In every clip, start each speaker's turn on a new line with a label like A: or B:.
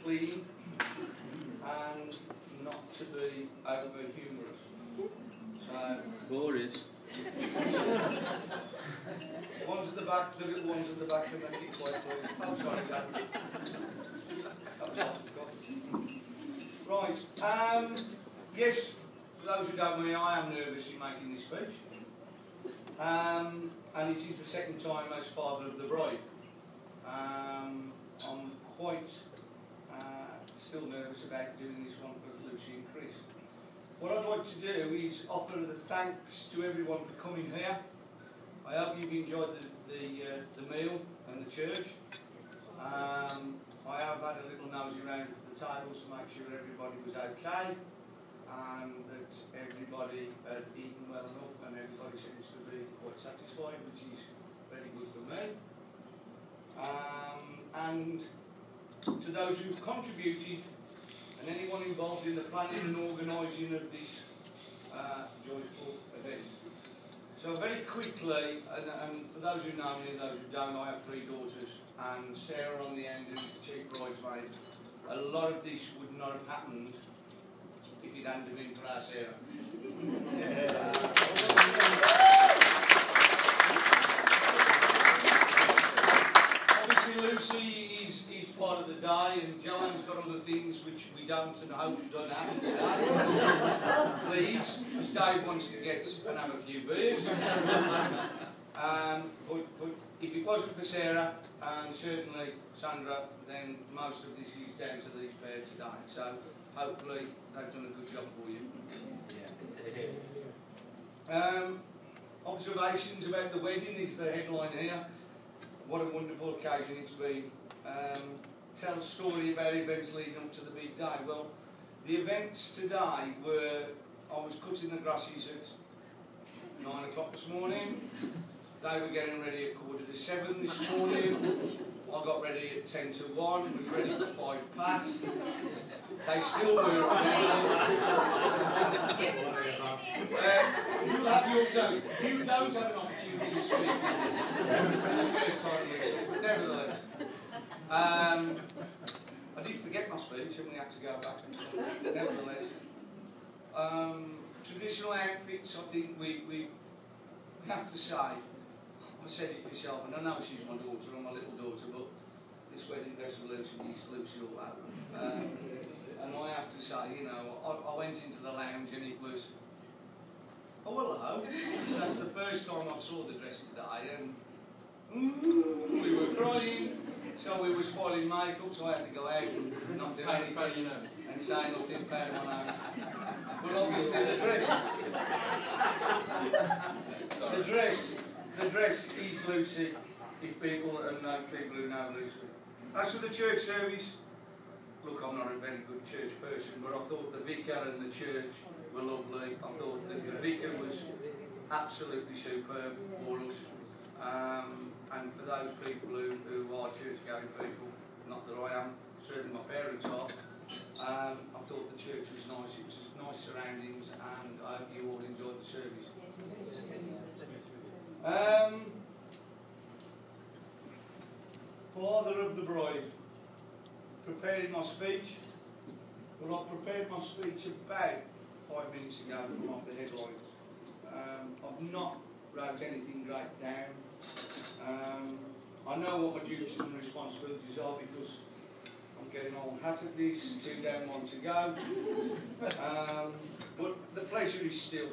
A: clean and not to be over humorous. So
B: boring.
A: Ones at the back, the little ones at the back, and make it quite please. Oh, sorry, Dad. That was off the cuff. Right. Yes, for those who don't know me, I am nervous in making this speech. And it is the second time as father of the bride. I'm quite still nervous about doing this one for Lucy and Chris. What I'd like to do is offer the thanks to everyone for coming here. I hope you've enjoyed the meal and the church. I have had a little nosy around the tables to make sure everybody was okay and that everybody had eaten well enough and everybody seems to be quite satisfied, which is very good for me. And to those who've contributed and anyone involved in the planning and organising of this joyful event. So very quickly, and for those who know me and those who don't, I have 3 daughters, and Sarah on the end, who's the chief bridesmaid. A lot of this would not have happened if it hadn't been for our Sarah. Obviously Lucy is part of the day, and Joanne's got other things which we don't and hope don't happen today. Please, because Dave wants to get and have a few beers. But if it wasn't for Sarah and certainly Sandra, then most of this is down to these pair today. So hopefully they've done a good job for you. Observations about the wedding is the headline here. What a wonderful occasion it's been. Tell a story about events leading up to the big day. Well, the events today were, I was cutting the grasses at 9 o'clock this morning. They were getting ready at 7:15 this morning. I got ready at 10 to 1, was ready for 5 past. They still weren't ready. You have your go. You don't have an opportunity to speak for the first time this year, but nevertheless. I did forget my speech and we had to go back and nevertheless. Traditional outfits, I think we have to say, I said it myself, and I know she's my daughter or my little daughter, but this wedding dress of Lucy is Lucy all over. And I have to say, you know, I went into the lounge and it was, oh hello. So that's the first time I saw the dress today, and we were crying, so we were spoiling makeup, so I had to go out and not do anything and say nothing about my name. But obviously the dress is Lucy, if people know people who know Lucy. As for the church service, look, I'm not a very good church person, but I thought the vicar and the church were lovely. I thought that the vicar was absolutely superb for us. And for those people who are church-going people, not that I am, certainly my parents are, I thought the church was nice. It was nice surroundings, and I hope you all enjoyed the service. Father of the bride, preparing my speech. Well, I prepared my speech about 5 minutes ago from off the headlines. I've not wrote anything right down. I know what my duties and responsibilities are because I'm getting all hat at this, 2 down, 1 to go. But the pleasure is still.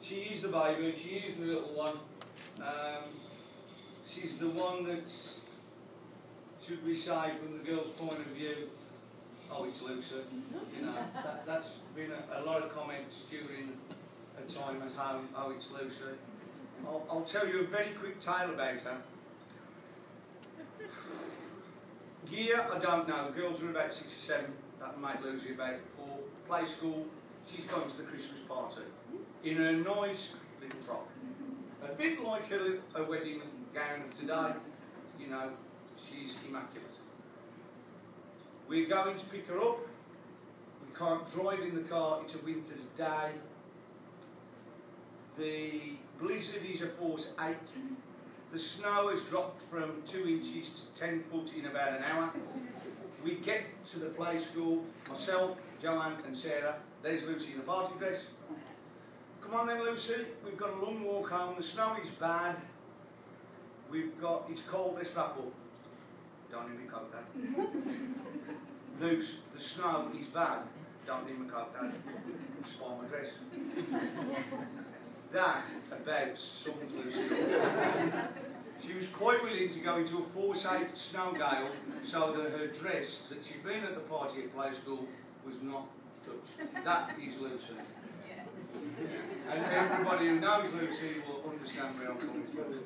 A: She is the baby, she is the little one. She's the one that's, should we say, from the girl's point of view, oh, it's Lucy. You know, that's been a lot of comments during a time at home, oh, it's Lucy. I'll tell you a very quick tale about her. Year, I don't know. The girls are about 6 or 7. That might lose you about 4. Play school. She's going to the Christmas party in her nice little frock. A bit like her wedding gown of today. You know, she's immaculate. We're going to pick her up. We can't drive in the car. It's a winter's day. The blizzard is a force 8. The snow has dropped from 2 inches to 10 foot in about an hour. We get get to the play school, myself, Joanne and Sarah, there's Lucy in a party dress. Come on then Lucy, we've got a long walk home, the snow is bad, it's cold, let's wrap up. Don't need me coat, Dad. Luce, the snow is bad, don't need me coat, Dad. Spoil my dress. That about summed Lucy up. She was quite willing to go into a foresight snow gale so that her dress that she'd been at the party at play school was not touched. That is Lucy. And everybody who knows Lucy will understand where I'm coming from.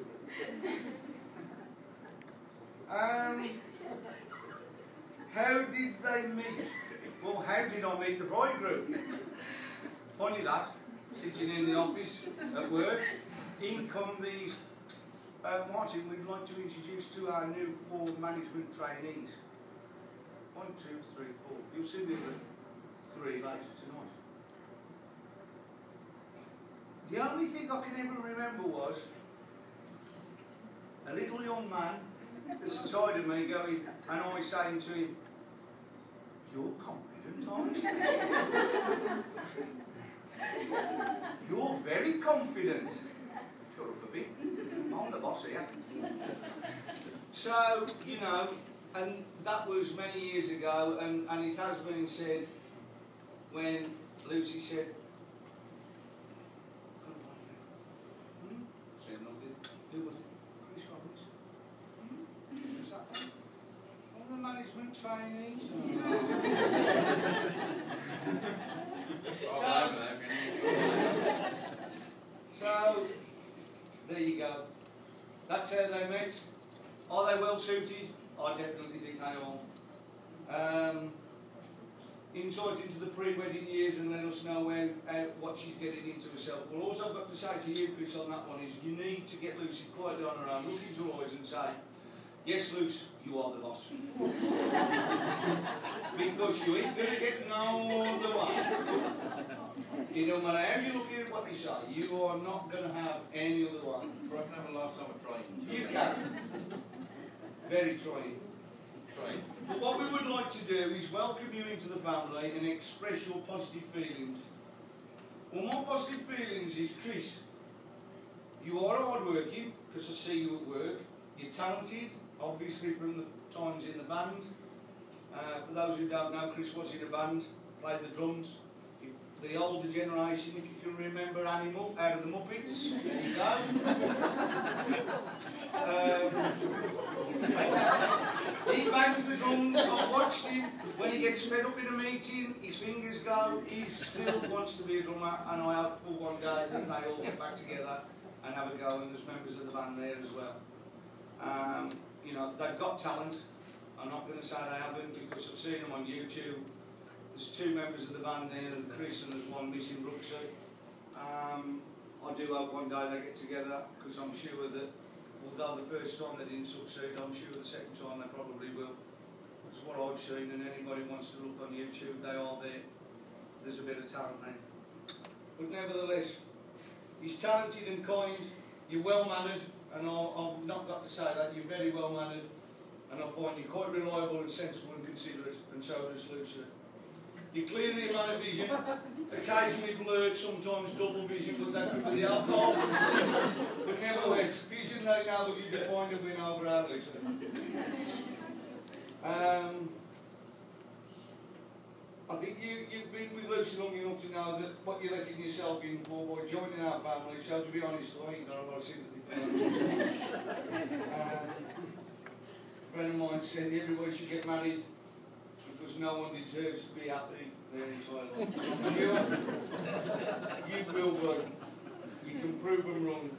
A: How did they meet? Well, how did I meet the bridegroom? Funny that, sitting in the office at work, in come these, Martin, we'd like to introduce to our new 4 management trainees. 1, 2, 3, 4. You'll see me with 3 later tonight. The only thing I can ever remember was a little young man beside of me going, and I saying to him, "You're confident, aren't you?" "You're very confident." Shut up a bit. I'm the boss here. So, you know, and that was many years ago, and it has been said when Lucy said, said nothing. Who was it? Chris Roberts. Who's that one? One of the management trainees. So, there you go. That's how they met. Are they well suited? I definitely think they are. Insight into the pre-wedding years and let us know what she's getting into herself. Well, all I've got to say to you, Chris, on that one is you need to get Lucy quietly on her own, look into her eyes and say, "Yes, Luce, you are the boss." Because you ain't going to get no other way. You know, no matter how you look at what they say, you are not going to have any other one.
B: But I can have a lifetime of trying.
A: You can. Very trying. But what we would like to do is welcome you into the family and express your positive feelings. Well, my positive feelings is, Chris, you are hard-working, because I see you at work. You're talented, obviously from the times in the band. For those who don't know, Chris was in a band, played the drums. The older generation, if you can remember Animal out of the Muppets, there you go. He bangs the drums. I've watched him. When he gets fed up in a meeting, his fingers go. He still wants to be a drummer, and I hope for one day that they all get back together and have a go, and there's members of the band there as well. You know, they've got talent. I'm not going to say they haven't, because I've seen them on YouTube. There's 2 members of the band there, and Chris, and there's one missing, Brooksy. I do hope one day they get together, because I'm sure that, although the first time they didn't succeed, I'm sure the second time they probably will. That's what I've seen, and anybody who wants to look on YouTube, they are there. There's a bit of talent there. But nevertheless, he's talented and kind, you're well-mannered, and I've not got to say that, you're very well-mannered, and I find you quite reliable and sensible and considerate, and so does Lucy. You're clearly a man of vision, occasionally blurred, sometimes double vision, but that's with the alcohol. But nevertheless, vision that now will you define a win over our Lucy. I think you've been with Lucy long enough to know that what you're letting yourself in for by joining our family, so to be honest, I ain't got a lot of sympathy for that. A friend of mine said everybody should get married, because no one deserves to be happy their entire life. You will run. You can prove them wrong.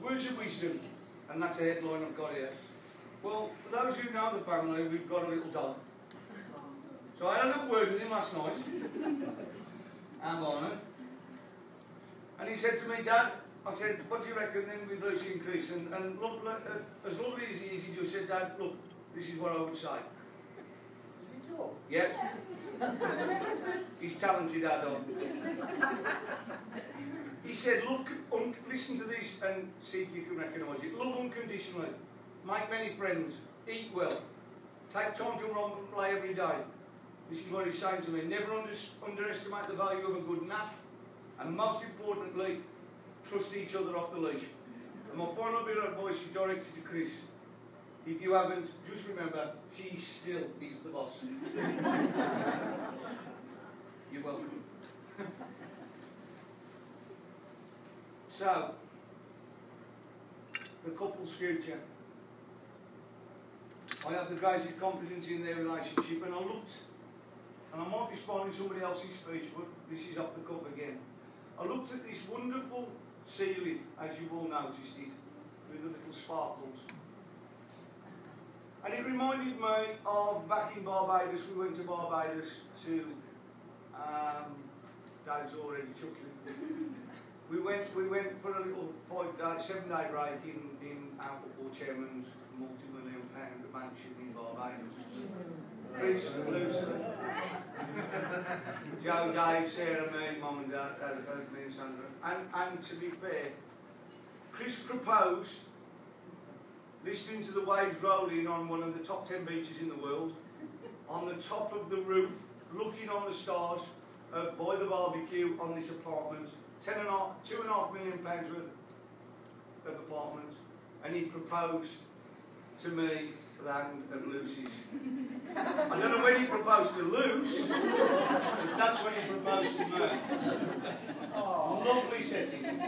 A: Words of wisdom, and that's a headline I've got here. Well, for those who know the family, we've got a little dog. So I had a little word with him last night, and Lorna, and he said to me, "Dad," I said, "what do you reckon then with Lucy and Chris?" And look, as lovely as he is, he just said, "Dad, look, this is what I would say."
C: Does he talk?
A: Yeah. He's talented, our dog. He said, "Look, listen to this and see if you can recognise it. Love unconditionally. make many friends, eat well, take time to run and play every day. This is what he's saying to me. Never underestimate the value of a good nap, and most importantly, trust each other off the leash. And my final bit of advice is directed to Chris. If you haven't, just remember, she still is the boss. You're welcome. So, the couple's future. I have the greatest confidence in their relationship, and I looked, and I might be spoiling somebody else's speech, but this is off the cuff again. I looked at this wonderful sea lid, as you've all noticed it, with the little sparkles. And it reminded me of back in Barbados. We went to Barbados to, Dave's already chuckling. We went for a little 7-day break in our football chairman's multi-million-pound mansion in Barbados. Chris, Lucy, Joe, Dave, Sarah, me, Mum and Dad, me and Sandra. And to be fair, Chris proposed listening to the waves rolling on one of the top 10 beaches in the world, on the top of the roof, looking on the stars, by the barbecue on this apartment, £2.5 million worth of apartment, and he proposed to me for the hand of Lucy's. I don't know when he proposed to Luce, but that's when he proposed to me. Lovely setting. And